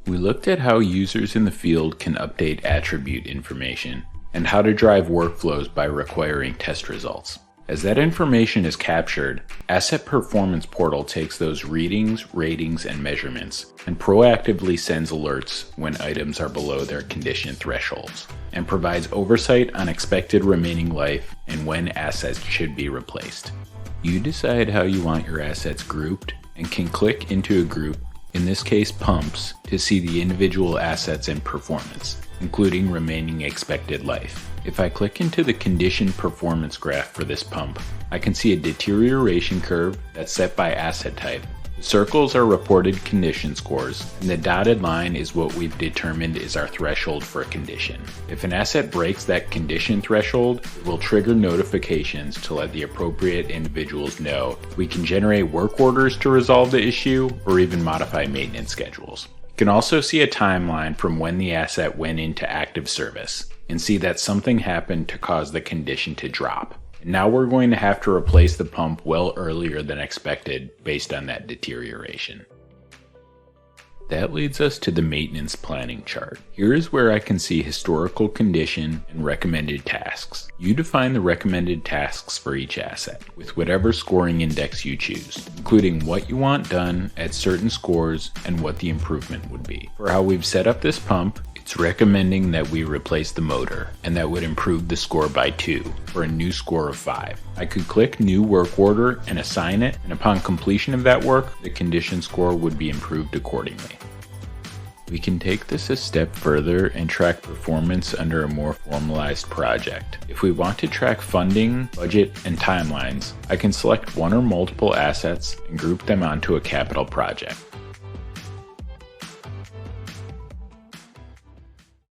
We looked at how users in the field can update attribute information and how to drive workflows by requiring test results. As that information is captured, Asset Performance Portal takes those readings, ratings, and measurements and proactively sends alerts when items are below their condition thresholds, and provides oversight on expected remaining life and when assets should be replaced. You decide how you want your assets grouped and can click into a group, in this case pumps, to see the individual assets and performance, including remaining expected life. If I click into the condition performance graph for this pump, I can see a deterioration curve that's set by asset type. The circles are reported condition scores, and the dotted line is what we've determined is our threshold for a condition. If an asset breaks that condition threshold, it will trigger notifications to let the appropriate individuals know. We can generate work orders to resolve the issue or even modify maintenance schedules. You can also see a timeline from when the asset went into active service and see that something happened to cause the condition to drop. And now we're going to have to replace the pump well earlier than expected based on that deterioration. That leads us to the maintenance planning chart. Here is where I can see historical condition and recommended tasks. You define the recommended tasks for each asset with whatever scoring index you choose, including what you want done at certain scores and what the improvement would be. For how we've set up this pump, it's recommending that we replace the motor, and that would improve the score by 2 for a new score of 5. I could click New Work Order and assign it, and upon completion of that work, the condition score would be improved accordingly. We can take this a step further and track performance under a more formalized project. If we want to track funding, budget, and timelines, I can select one or multiple assets and group them onto a capital project.